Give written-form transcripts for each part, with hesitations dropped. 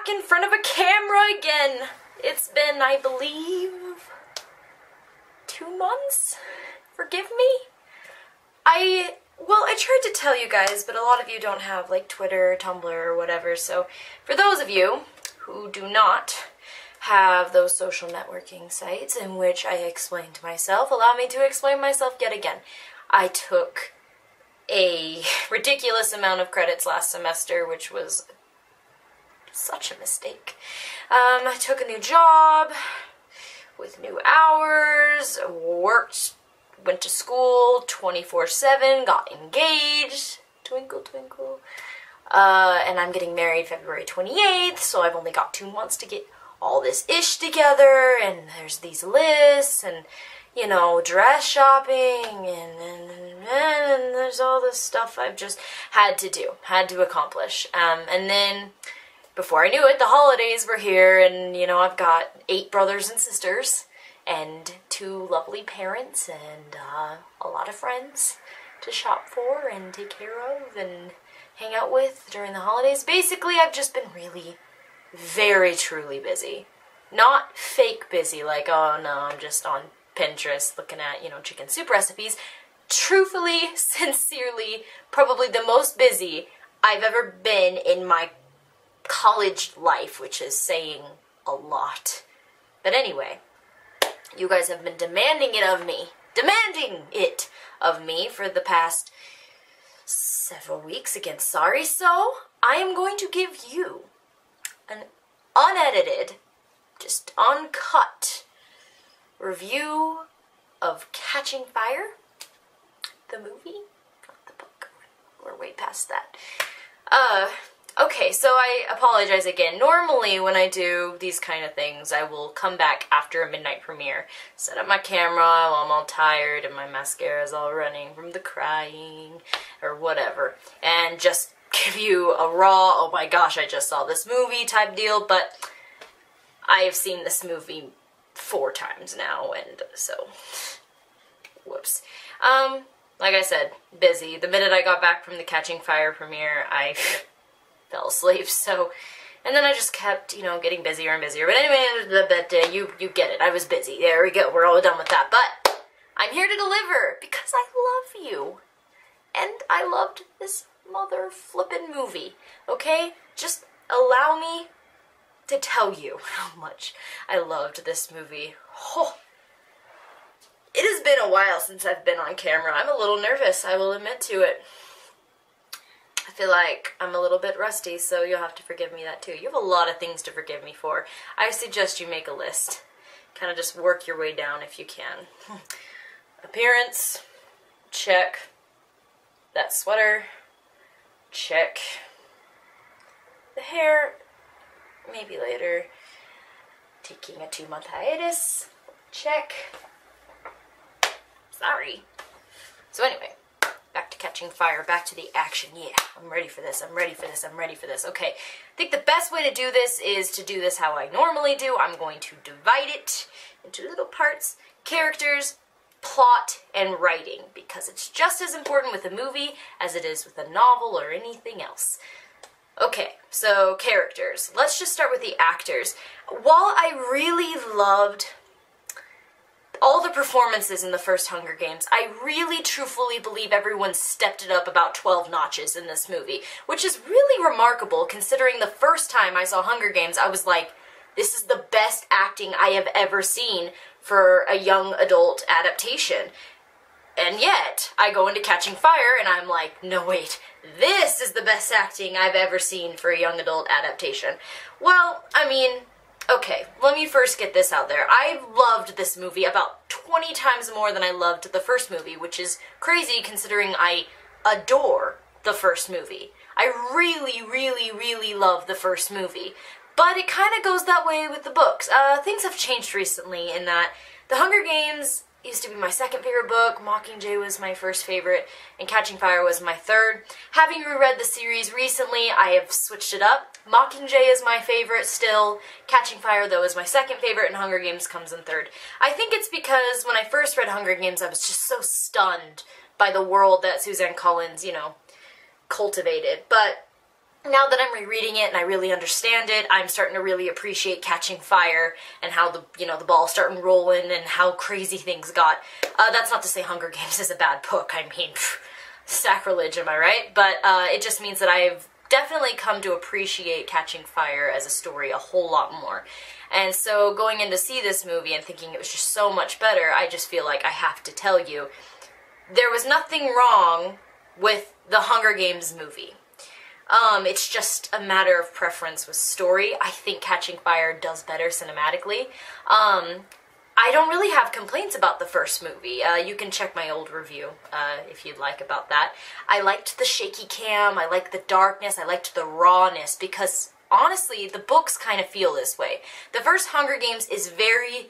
back in front of a camera again. It's been, I believe, 2 months? Forgive me? I tried to tell you guys, but a lot of you don't have, like, Twitter, Tumblr, or whatever, so for those of you who do not have those social networking sites in which I explain to myself, allow me to explain myself yet again. I took a ridiculous amount of credits last semester, which was such a mistake. I took a new job with new hours, went to school 24/7, got engaged, twinkle twinkle, and I'm getting married February 28th, so I've only got 2 months to get all this ish together, and there's these lists, and, you know, dress shopping, and there's all this stuff I've just had to accomplish, and then, before I knew it, the holidays were here, and, you know, I've got 8 brothers and sisters, and 2 lovely parents, and a lot of friends to shop for, and take care of, and hang out with during the holidays. Basically, I've just been really, very truly busy. Not fake busy, like, oh no, I'm just on Pinterest looking at, you know, chicken soup recipes. Truthfully, sincerely, probably the most busy I've ever been in my college life, which is saying a lot. But anyway, you guys have been demanding it of me for the past several weeks again. Sorry, so I am going to give you an unedited, just uncut review of Catching Fire, the movie, not the book. We're way past that. Okay, so I apologize again. Normally, when I do these kind of things, I will come back after a midnight premiere, set up my camera while I'm all tired and my mascara's all running from the crying, or whatever, and just give you a raw, oh my gosh, I just saw this movie type deal, but I have seen this movie 4 times now, and so, whoops. Like I said, busy. The minute I got back from the Catching Fire premiere, I fell asleep, so, and then I just kept, you know, getting busier and busier, but anyway, you get it, I was busy, there we go, we're all done with that, but I'm here to deliver, because I love you, and I loved this mother flippin' movie, okay? Just allow me to tell you how much I loved this movie. Oh. It has been a while since I've been on camera. I'm a little nervous, I will admit to it. I feel like I'm a little bit rusty, so you'll have to forgive me that too. You have a lot of things to forgive me for. I suggest you make a list. Kind of just work your way down if you can. Appearance, check. That sweater, check. The hair, maybe later. Taking a 2-month hiatus, check. Sorry. So anyway, back to Catching Fire, back to the action. Yeah, I'm ready for this, I'm ready for this, I'm ready for this. Okay, I think the best way to do this is to do this how I normally do. I'm going to divide it into little parts, characters, plot, and writing, because it's just as important with a movie as it is with a novel or anything else. Okay, so characters. Let's just start with the actors. While I really loved all the performances in the first Hunger Games, I really truthfully believe everyone stepped it up about 12 notches in this movie, which is really remarkable considering the first time I saw Hunger Games, I was like, this is the best acting I have ever seen for a young adult adaptation. And yet, I go into Catching Fire and I'm like, no wait, this is the best acting I've ever seen for a young adult adaptation. Well, I mean, okay, let me first get this out there. I loved this movie about 20 times more than I loved the first movie, which is crazy considering I adore the first movie. I really, really, really love the first movie. But it kind of goes that way with the books. Things have changed recently in that The Hunger Games used to be my second favorite book, Mockingjay was my first favorite, and Catching Fire was my third. Having reread the series recently, I have switched it up. Mockingjay is my favorite still, Catching Fire, though, is my second favorite, and Hunger Games comes in third. I think it's because when I first read Hunger Games, I was just so stunned by the world that Suzanne Collins, you know, cultivated. But now that I'm rereading it and I really understand it, I'm starting to really appreciate Catching Fire and how the ball's starting rolling and how crazy things got. That's not to say Hunger Games is a bad book. I mean, sacrilege, am I right? But it just means that I've definitely come to appreciate Catching Fire as a story a whole lot more. And so going in to see this movie and thinking it was just so much better, I just feel like I have to tell you, there was nothing wrong with the Hunger Games movie. It's just a matter of preference with story. I think Catching Fire does better cinematically. I don't really have complaints about the first movie. You can check my old review if you'd like about that. I liked the shaky cam, I liked the darkness, I liked the rawness, because honestly, the books kind of feel this way. The first Hunger Games is very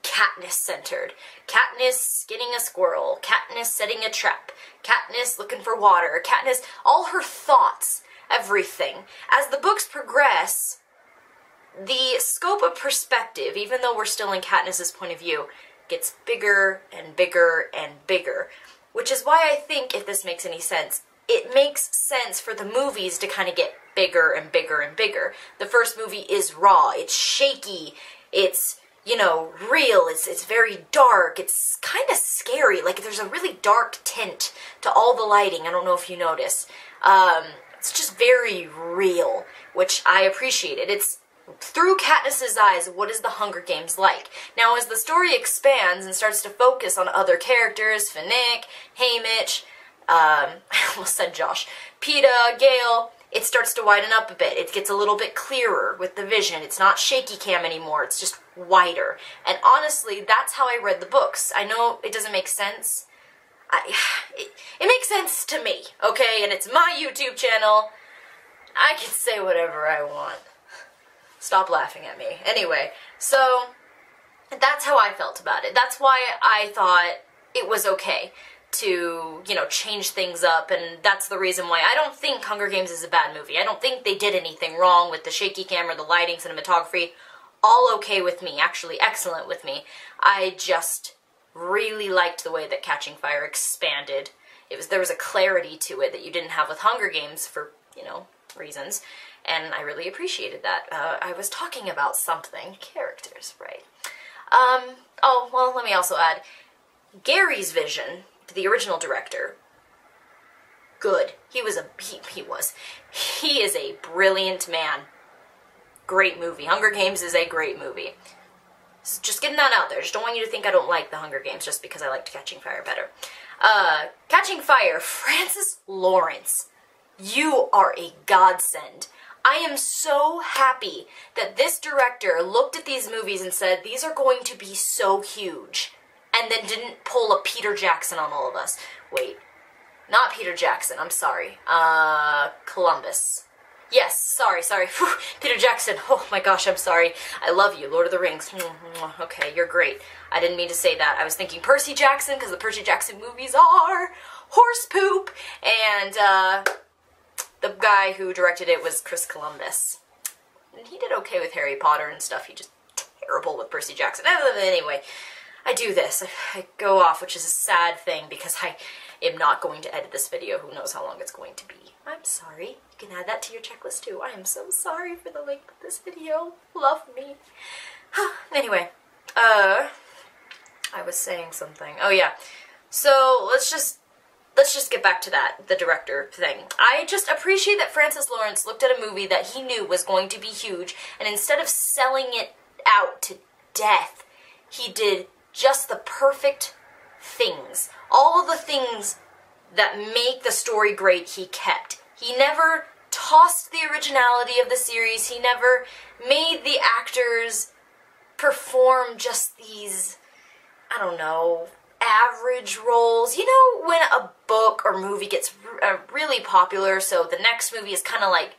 Katniss-centered. Katniss skinning a squirrel, Katniss setting a trap, Katniss looking for water, Katniss, all her thoughts, everything. As the books progress, the scope of perspective, even though we're still in Katniss's point of view, gets bigger and bigger and bigger. Which is why I think, if this makes any sense, it makes sense for the movies to kind of get bigger and bigger and bigger. The first movie is raw, it's shaky, it's, you know, real, it's very dark, it's kind of scary, like there's a really dark tint to all the lighting, I don't know if you notice. It's just very real, which I appreciated. It's through Katniss's eyes, what is the Hunger Games like? Now, as the story expands and starts to focus on other characters, Finnick, Haymitch, I almost said Josh, Peeta, Gale, it starts to widen up a bit. It gets a little bit clearer with the vision. It's not shaky cam anymore, it's just wider. And honestly, that's how I read the books. I know it doesn't make sense. It makes sense to me, okay? And it's my YouTube channel. I can say whatever I want. Stop laughing at me. Anyway, so that's how I felt about it. That's why I thought it was okay to, you know, change things up, and that's the reason why I don't think Hunger Games is a bad movie. I don't think they did anything wrong with the shaky camera, the lighting, cinematography. All okay with me, actually excellent with me. I just really liked the way that Catching Fire expanded. There was a clarity to it that you didn't have with Hunger Games for, you know, reasons, and I really appreciated that. I was talking about something. Characters, right. Oh, well, let me also add, Gary's vision, the original director, good. He is a brilliant man. Great movie. Hunger Games is a great movie. Just getting that out there. Just don't want you to think I don't like the Hunger Games just because I liked Catching Fire better. Catching Fire, Francis Lawrence, you are a godsend. I am so happy that this director looked at these movies and said, these are going to be so huge, and then didn't pull a Peter Jackson on all of us. Wait, not Peter Jackson, I'm sorry. Columbus. Yes, sorry. Whew, Peter Jackson, oh my gosh, I'm sorry. I love you, Lord of the Rings. Okay, you're great. I didn't mean to say that. I was thinking Percy Jackson, because the Percy Jackson movies are horse poop, and the guy who directed it was Chris Columbus. And he did okay with Harry Potter and stuff, he just terrible with Percy Jackson. Anyway, I do this. I go off, which is a sad thing, because I am not going to edit this video. Who knows how long it's going to be. I'm sorry. You can add that to your checklist too. I am so sorry for the length of this video. Love me. Anyway, I was saying something. Oh yeah. So let's just get back to that, the director thing. I just appreciate that Francis Lawrence looked at a movie that he knew was going to be huge, and instead of selling it out to death, he did just the perfect things. All of the things that make the story great, he kept. He never tossed the originality of the series. He never made the actors perform just these, I don't know, average roles. You know, when a book or movie gets really popular, so the next movie is kind of like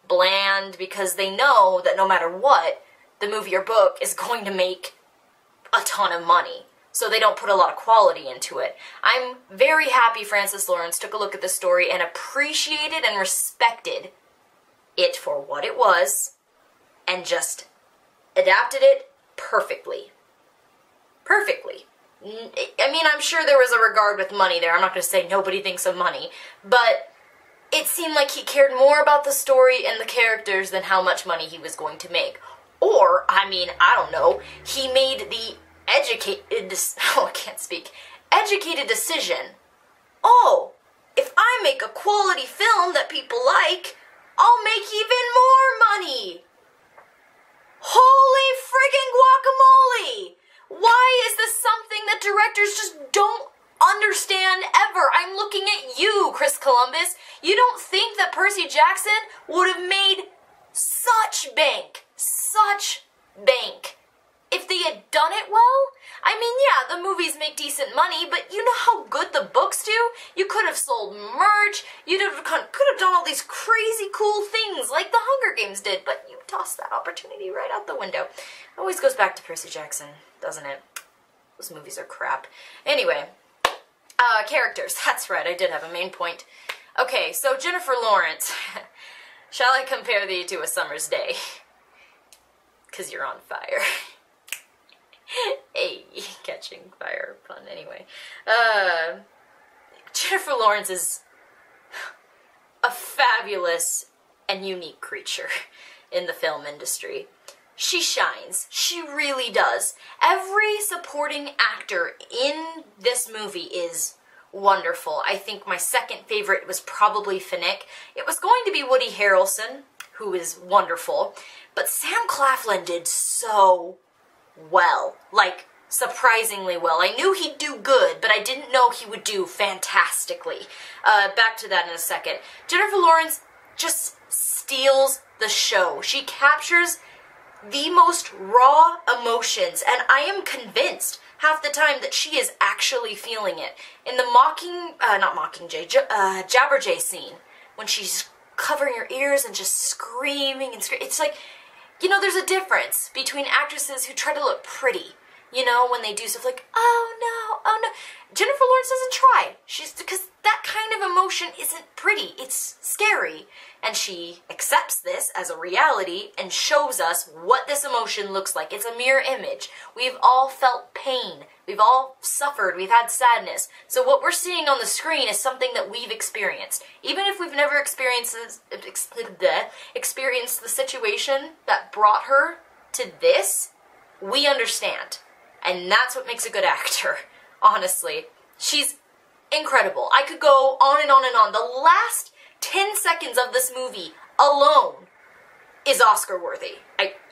bland because they know that no matter what, the movie or book is going to make a ton of money. So they don't put a lot of quality into it. I'm very happy Francis Lawrence took a look at the story and appreciated and respected it for what it was and just adapted it perfectly. Perfectly. I mean, I'm sure there was a regard with money there. I'm not going to say nobody thinks of money, but it seemed like he cared more about the story and the characters than how much money he was going to make. Or, I mean, I don't know, he made the educated decision. Oh, if I make a quality film that people like, I'll make even more money. Holy friggin' guacamole! Why is this something that directors just don't understand ever? I'm looking at you, Chris Columbus. You don't think that Percy Jackson would have made such bank if they had done it well? I mean, yeah, the movies make decent money, but you know how good the books do? You could have sold merch, you could have done all these crazy cool things like the Hunger Games did, but you tossed that opportunity right out the window. It always goes back to Percy Jackson, doesn't it? Those movies are crap. Anyway, characters. That's right, I did have a main point. Okay, so Jennifer Lawrence. Shall I compare thee to a summer's day? 'Cause you're on fire. Hey, catching fire pun anyway. Jennifer Lawrence is a fabulous and unique creature in the film industry. She shines. She really does. Every supporting actor in this movie is wonderful. I think my second favorite was probably Finnick. It was going to be Woody Harrelson, who is wonderful, but Sam Claflin did so well. Like, surprisingly well. I knew he'd do good, but I didn't know he would do fantastically. Back to that in a second. Jennifer Lawrence just steals the show. She captures the most raw emotions, and I am convinced half the time that she is actually feeling it. In the Jabberjay scene, when she's covering her ears and just screaming and screaming, it's like, you know, there's a difference between actresses who try to look pretty, you know, when they do stuff like, oh no. Jennifer Lawrence doesn't try. Because that kind of emotion isn't pretty. It's scary. And she accepts this as a reality and shows us what this emotion looks like. It's a mirror image. We've all felt pain. We've all suffered. We've had sadness. So what we're seeing on the screen is something that we've experienced. Even if we've never experienced the situation that brought her to this, we understand. And that's what makes a good actor, honestly. She's incredible. I could go on and on and on. The last 10 seconds of this movie alone is Oscar worthy.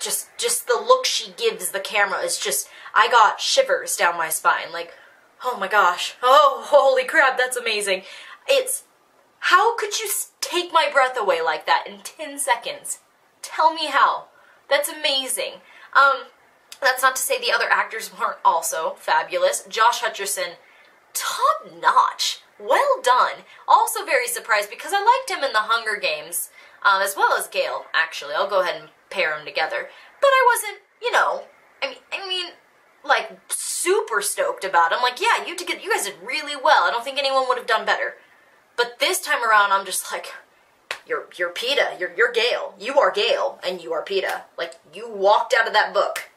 Just the look she gives the camera is just, I got shivers down my spine. Like, oh my gosh. Oh, holy crap, that's amazing. It's, how could you take my breath away like that in 10 seconds? Tell me how. That's amazing. That's not to say the other actors weren't also fabulous. Josh Hutcherson, top notch. Well done. Also very surprised because I liked him in the Hunger Games, as well as Gale, actually. I'll go ahead and pair them together. But I wasn't, you know, I mean, like, super stoked about him. Like, yeah, you guys did really well. I don't think anyone would have done better. But this time around, I'm just like, you're Peeta. You're Gale. You are Gale, and you are Peeta. Like, you walked out of that book,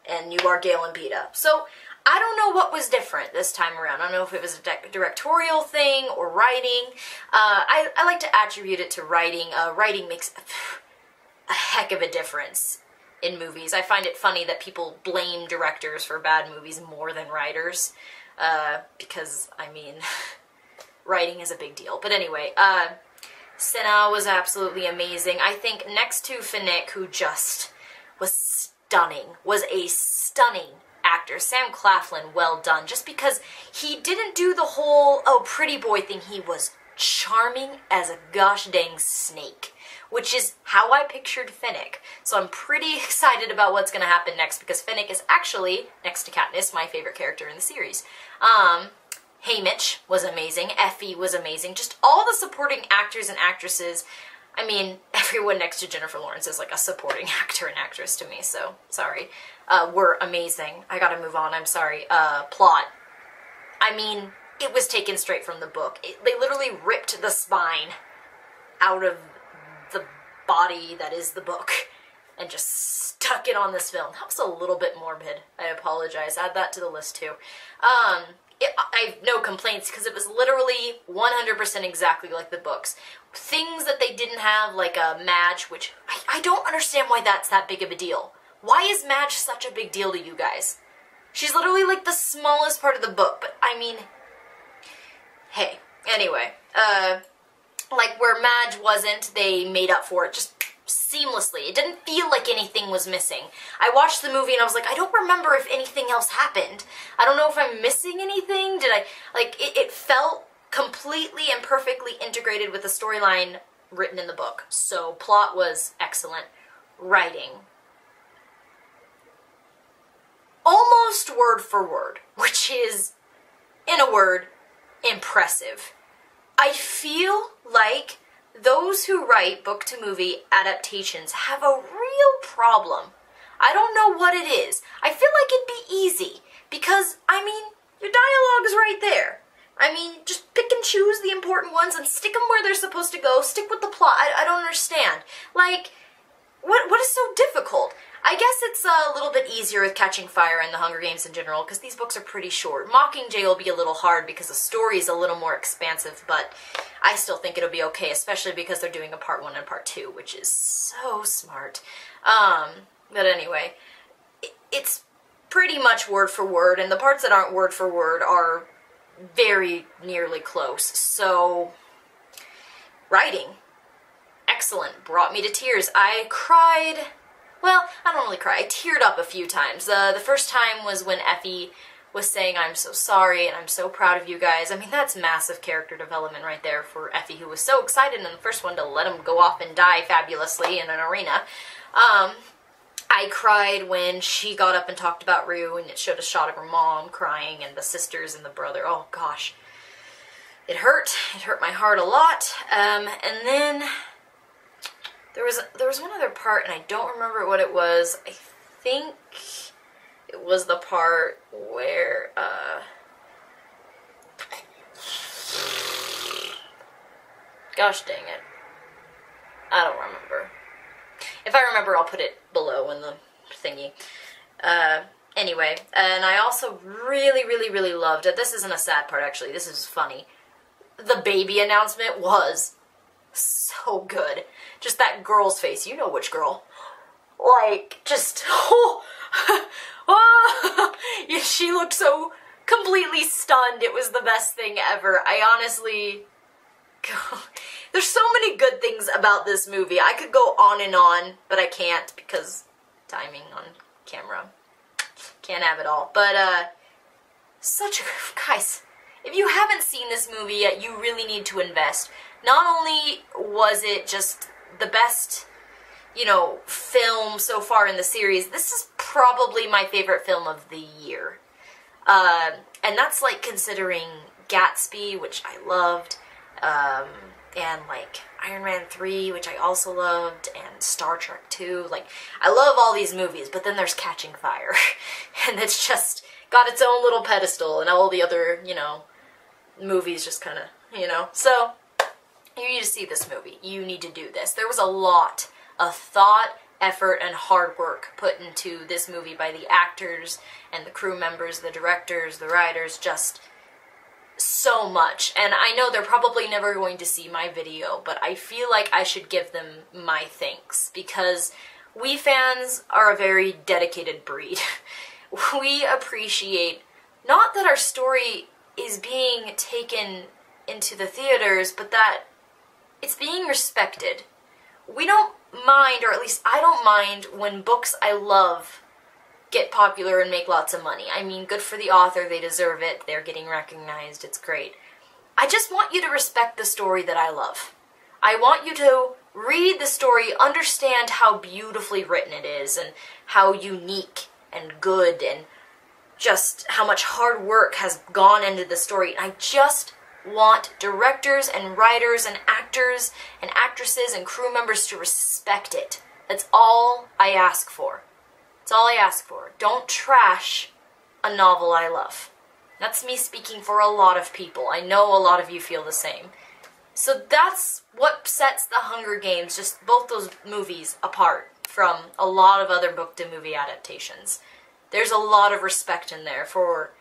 and you are Gale and Peeta. So, I don't know what was different this time around. I don't know if it was a directorial thing or writing. I like to attribute it to writing. Writing makes a heck of a difference in movies. I find it funny that people blame directors for bad movies more than writers. Because, I mean, writing is a big deal. But anyway, Cinna was absolutely amazing. I think next to Finnick, who just was stunning, was a stunning actor. Sam Claflin, well done. Just because he didn't do the whole, oh, pretty boy thing. He was charming as a gosh dang snake, which is how I pictured Finnick. So I'm pretty excited about what's going to happen next, because Finnick is actually, next to Katniss, my favorite character in the series. Haymitch was amazing. Effie was amazing. Just all the supporting actors and actresses. I mean, everyone next to Jennifer Lawrence is like a supporting actor and actress to me, so sorry. Were amazing. I gotta move on, I'm sorry. Plot. I mean, it was taken straight from the book. They literally ripped the spine out of the body that is the book and just stuck it on this film. That was a little bit morbid. I apologize. Add that to the list too. I have no complaints because it was literally 100% exactly like the books. Things that they didn't have, like Madge, which I don't understand why that's that big of a deal. Why is Madge such a big deal to you guys? She's literally like the smallest part of the book, but I mean, hey, anyway, like where Madge wasn't, they made up for it just seamlessly. It didn't feel like anything was missing. I watched the movie and I was like, I don't remember if anything else happened. I don't know if I'm missing anything. It felt completely and perfectly integrated with the storyline written in the book. So plot was excellent. Writing, almost word for word, which is, in a word, impressive. I feel like those who write book-to-movie adaptations have a real problem. I don't know what it is. I feel like it'd be easy, because, I mean, your dialogue's right there. I mean, just pick and choose the important ones and stick them where they're supposed to go. Stick with the plot. I don't understand. Like, what is so difficult? I guess it's a little bit easier with Catching Fire and The Hunger Games in general, because these books are pretty short. Mockingjay will be a little hard because the story is a little more expansive, but I still think it'll be okay, especially because they're doing a part 1 and part 2, which is so smart. But anyway, it's pretty much word for word, and the parts that aren't word for word are very nearly close. So, writing, excellent, brought me to tears. I cried. Well, I don't really cry. I teared up a few times. The first time was when Effie was saying, I'm so sorry and I'm so proud of you guys. I mean, that's massive character development right there for Effie, who was so excited in the first one to let him go off and die fabulously in an arena. I cried when she got up and talked about Rue, and it showed a shot of her mom crying and the sisters and the brother. Oh, gosh. It hurt. It hurt my heart a lot. And then there was one other part, and I don't remember what it was. I think it was the part where, gosh dang it. I don't remember. If I remember, I'll put it below in the thingy. Anyway, and I also really, really, really loved it. This isn't a sad part, actually. This is funny. The baby announcement was so good. Just that girl's face. You know which girl. Like, just, yeah, she looked so completely stunned. It was the best thing ever. I honestly, there's so many good things about this movie. I could go on, but I can't because timing on camera. Can't have it all. But, guys, if you haven't seen this movie yet, you really need to invest. Not only was it just the best, you know, film so far in the series, this is probably my favorite film of the year. And that's, like, considering Gatsby, which I loved, and, like, Iron Man 3, which I also loved, and Star Trek 2. Like, I love all these movies, but then there's Catching Fire. And it's just got its own little pedestal, and all the other, you know, movies just kind of, you know. So, you need to see this movie. You need to do this. There was a lot of thought, effort, and hard work put into this movie by the actors and the crew members, the directors, the writers, just so much. And I know they're probably never going to see my video, but I feel like I should give them my thanks, because we fans are a very dedicated breed. We appreciate, not that our story is being taken into the theaters, but that it's being respected. We don't mind, or at least I don't mind, when books I love get popular and make lots of money. I mean, good for the author, they deserve it, they're getting recognized, it's great. I just want you to respect the story that I love. I want you to read the story, understand how beautifully written it is, and how unique and good, and just how much hard work has gone into the story. I just want directors and writers and actors and actresses and crew members to respect it. That's all I ask for. That's all I ask for. Don't trash a novel I love. That's me speaking for a lot of people. I know a lot of you feel the same. So that's what sets The Hunger Games, just both those movies, apart from a lot of other book-to-movie adaptations. There's a lot of respect in there for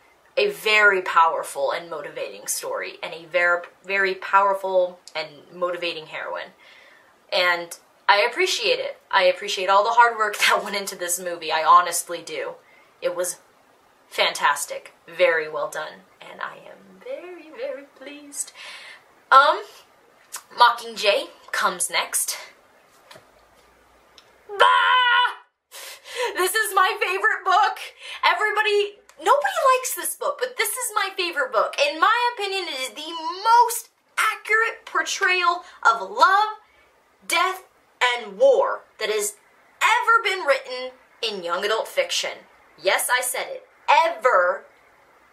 a very powerful and motivating story, and a very, very powerful and motivating heroine. And I appreciate it. I appreciate all the hard work that went into this movie. I honestly do. It was fantastic. Very well done. And I am very, very pleased. Mockingjay comes next. Bah! This is my favorite book. Nobody likes this book, but this is my favorite book. In my opinion, it is the most accurate portrayal of love, death, and war that has ever been written in young adult fiction. Yes, I said it. Ever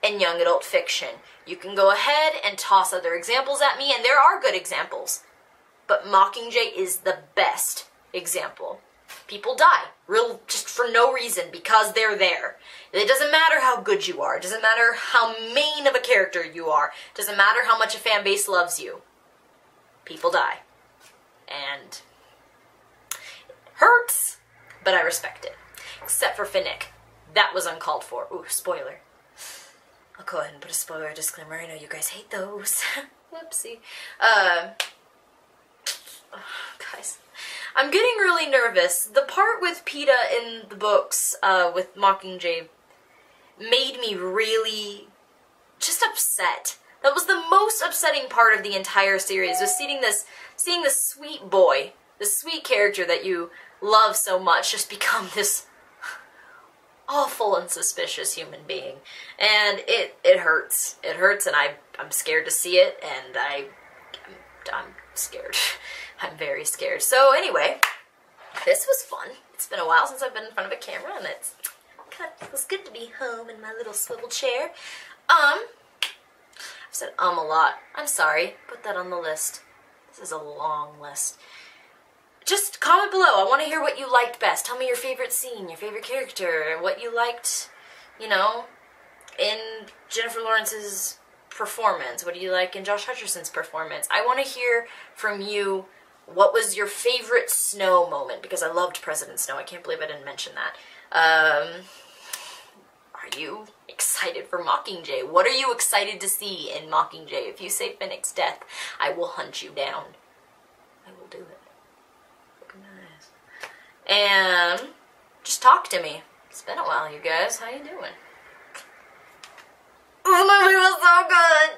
in young adult fiction. You can go ahead and toss other examples at me, and there are good examples. But Mockingjay is the best example. People die, just for no reason, because they're there. It doesn't matter how good you are. It doesn't matter how main of a character you are. It doesn't matter how much a fan base loves you. People die. And it hurts, but I respect it. Except for Finnick. That was uncalled for. Ooh, spoiler. I'll go ahead and put a spoiler disclaimer. I know you guys hate those. Whoopsie. Guys, I'm getting really nervous. The part with Peeta in the books, with Mockingjay, made me really just upset. That was the most upsetting part of the entire series, was seeing this sweet boy, this sweet character that you love so much, just become this awful and suspicious human being. And it hurts. It hurts, and I'm scared to see it, and I'm scared. I'm very scared. So anyway, this was fun. It's been a while since I've been in front of a camera, and it feels good to be home in my little swivel chair. I've said a lot. I'm sorry. Put that on the list. This is a long list. Just comment below. I want to hear what you liked best. Tell me your favorite scene, your favorite character, what you liked, you know, in Jennifer Lawrence's performance. What do you like in Josh Hutcherson's performance? I want to hear from you, what was your favorite Snow moment? Because I loved President Snow. I can't believe I didn't mention that. Are you excited for Mockingjay? What are you excited to see in Mockingjay? If you say Finnick's death, I will hunt you down. I will do it. Look in my eyes. And just talk to me. It's been a while, you guys. How you doing? This movie was so good.